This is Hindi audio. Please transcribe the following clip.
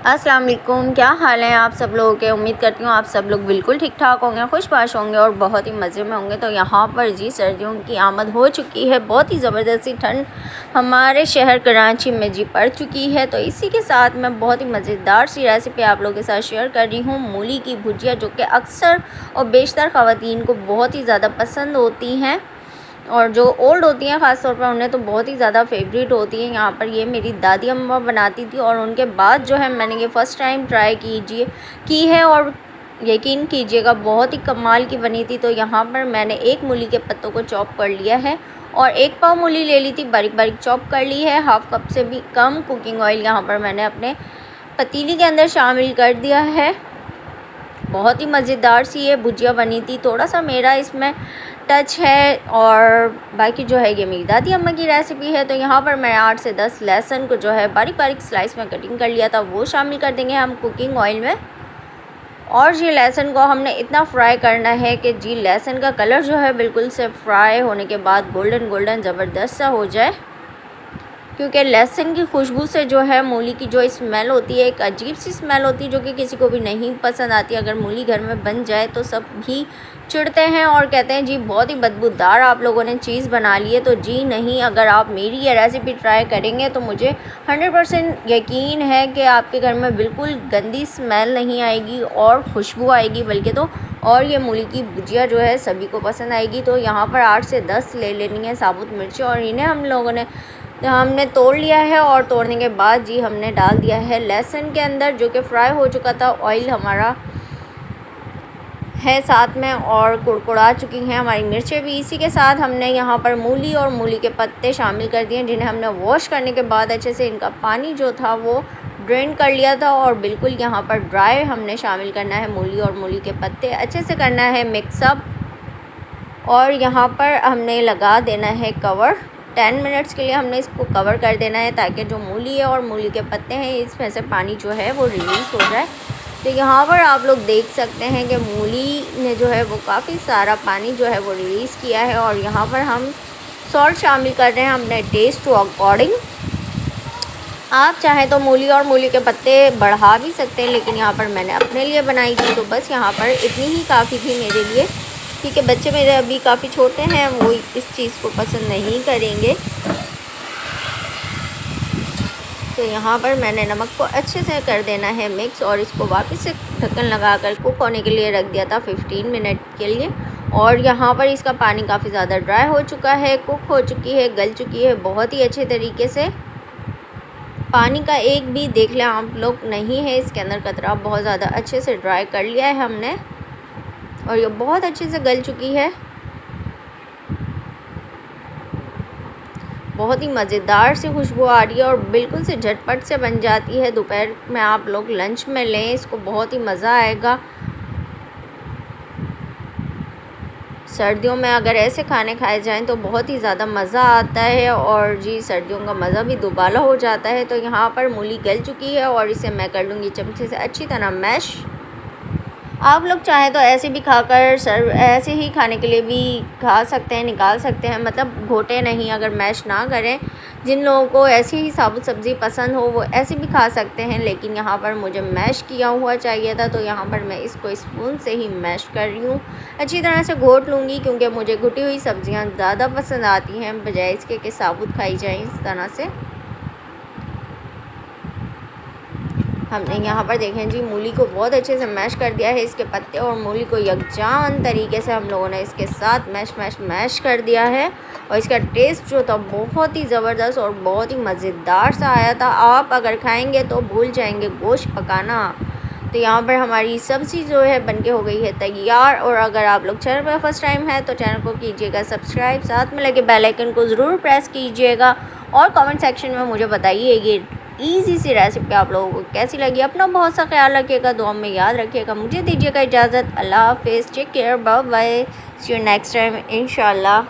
अस्सलाम वालेकुम, क्या हाल है आप सब लोगों के। उम्मीद करती हूँ आप सब लोग बिल्कुल ठीक ठाक होंगे, खुशबाश होंगे और बहुत ही मज़े में होंगे। तो यहाँ पर जी सर्दियों की आमद हो चुकी है। बहुत ही ज़बरदस्ती ठंड हमारे शहर कराची में जी पड़ चुकी है। तो इसी के साथ मैं बहुत ही मज़ेदार सी रेसिपी आप लोगों के साथ शेयर कर रही हूँ, मूली की भुजिया, जो कि अक्सर और बेशतर ख़वातीन को बहुत ही ज़्यादा पसंद होती हैं और जो ओल्ड होती हैं ख़ास तौर पर उन्हें तो बहुत ही ज़्यादा फेवरेट होती हैं। यहाँ पर ये मेरी दादी अम्मा बनाती थी और उनके बाद जो है मैंने ये फ़र्स्ट टाइम ट्राई की है और यकीन कीजिएगा बहुत ही कमाल की बनी थी। तो यहाँ पर मैंने एक मूली के पत्तों को चॉप कर लिया है और 1 पाव मूली ले ली थी, बारीक बारीक चॉप कर ली है। हाफ़ कप से भी कम कुकिंग ऑयल यहाँ पर मैंने अपने पतीली के अंदर शामिल कर दिया है। बहुत ही मज़ेदार सी ये भुजिया बनी थी। थोड़ा सा मेरा इसमें टच है और बाकी जो है ये मेरी दादी अम्मा की रेसिपी है। तो यहाँ पर मैं 8 से 10 लहसुन को जो है बारीक बारीक स्लाइस में कटिंग कर लिया था, वो शामिल कर देंगे हम कुकिंग ऑयल में। और ये लहसुन को हमने इतना फ्राई करना है कि जी लहसुन का कलर जो है बिल्कुल से फ्राई होने के बाद गोल्डन गोल्डन ज़बरदस्त सा हो जाए, क्योंकि लहसुन की खुशबू से जो है मूली की जो स्मेल होती है, एक अजीब सी स्मेल होती है जो कि किसी को भी नहीं पसंद आती। अगर मूली घर में बन जाए तो सब भी चिढ़ते हैं और कहते हैं जी बहुत ही बदबूदार आप लोगों ने चीज़ बना ली है। तो जी नहीं, अगर आप मेरी ये रेसिपी ट्राई करेंगे तो मुझे 100% यकीन है कि आपके घर में बिल्कुल गंदी स्मेल नहीं आएगी और खुशबू आएगी, बल्कि तो और ये मूली की भुजिया जो है सभी को पसंद आएगी। तो यहाँ पर 8 से 10 ले लेनी है साबुत मिर्ची और इन्हें हमने तोड़ लिया है और तोड़ने के बाद जी हमने डाल दिया है लहसुन के अंदर, जो कि फ्राई हो चुका था। ऑयल हमारा है साथ में और कुड़कुड़ा चुकी हैं हमारी मिर्चें भी। इसी के साथ हमने यहाँ पर मूली और मूली के पत्ते शामिल कर दिए, जिन्हें हमने वॉश करने के बाद अच्छे से इनका पानी जो था वो ड्रेन कर लिया था और बिल्कुल यहाँ पर ड्राई हमने शामिल करना है मूली और मूली के पत्ते। अच्छे से करना है मिक्सअप और यहाँ पर हमने लगा देना है कवर। 10 मिनट्स के लिए हमने इसको कवर कर देना है ताकि जो मूली है और मूली के पत्ते हैं इसमें से पानी जो है वो रिलीज़ हो जाए। तो यहाँ पर आप लोग देख सकते हैं कि मूली ने जो है वो काफ़ी सारा पानी जो है वो रिलीज़ किया है और यहाँ पर हम सॉल्ट शामिल कर रहे हैं अपने टेस्ट टू अकॉर्डिंग। आप चाहें तो मूली और मूली के पत्ते बढ़ा भी सकते हैं, लेकिन यहाँ पर मैंने अपने लिए बनाई थी तो बस यहाँ पर इतनी ही काफ़ी थी मेरे लिए, क्योंकि बच्चे मेरे अभी काफ़ी छोटे हैं, वो इस चीज़ को पसंद नहीं करेंगे। तो यहाँ पर मैंने नमक को अच्छे से कर देना है मिक्स और इसको वापस से ढक्कन लगाकर कुक होने के लिए रख दिया था 15 मिनट के लिए। और यहाँ पर इसका पानी काफ़ी ज़्यादा ड्राई हो चुका है, कुक हो चुकी है, गल चुकी है बहुत ही अच्छे तरीके से। पानी का एक भी देख लें आप लोग नहीं है इसके अंदर कतरा, बहुत ज़्यादा अच्छे से ड्राई कर लिया है हमने और ये बहुत अच्छे से गल चुकी है। बहुत ही मज़ेदार सी खुशबू आ रही है और बिल्कुल से झटपट से बन जाती है। दोपहर में आप लोग लंच में लें इसको, बहुत ही मज़ा आएगा। सर्दियों में अगर ऐसे खाने खाए जाएं तो बहुत ही ज़्यादा मज़ा आता है और जी सर्दियों का मज़ा भी दोबारा हो जाता है। तो यहाँ पर मूली गल चुकी है और इसे मैं कर लूँगी चमचे से अच्छी तरह मैश। आप लोग चाहें तो ऐसे भी खाकर सर्व ऐसे ही खाने के लिए भी खा सकते हैं, निकाल सकते हैं, मतलब घोटे नहीं, अगर मैश ना करें। जिन लोगों को ऐसी ही साबुत सब्ज़ी पसंद हो वो ऐसे भी खा सकते हैं, लेकिन यहाँ पर मुझे मैश किया हुआ चाहिए था तो यहाँ पर मैं इसको स्पून से ही मैश कर रही हूँ। अच्छी तरह से घोट लूँगी क्योंकि मुझे घुटी हुई सब्ज़ियाँ ज़्यादा पसंद आती हैं बजाय इसके कि साबुत खाई जाएँ इस तरह से। हमने यहाँ पर देखें जी मूली को बहुत अच्छे से मैश कर दिया है, इसके पत्ते और मूली को यकजान तरीके से हम लोगों ने इसके साथ मैश कर दिया है और इसका टेस्ट जो था बहुत ही ज़बरदस्त और बहुत ही मज़ेदार सा आया था। आप अगर खाएंगे तो भूल जाएंगे गोश्त पकाना। तो यहाँ पर हमारी सब्ज़ी जो है बनके हो गई है तैयार। और अगर आप लोग चैनल पर फर्स्ट टाइम है तो चैनल को कीजिएगा सब्सक्राइब, साथ में लगे बेल आइकन को ज़रूर प्रेस कीजिएगा और कमेंट सेक्शन में मुझे बताइए ये ईज़ी सी रेसिपी आप लोगों को कैसी लगी। अपना बहुत सा ख्याल रखिएगा, दुआ में याद रखिएगा। मुझे दीजिएगा इजाज़त। अल्लाह हाफ़िज़, take care, bye bye, see you next time इंशाल्लाह।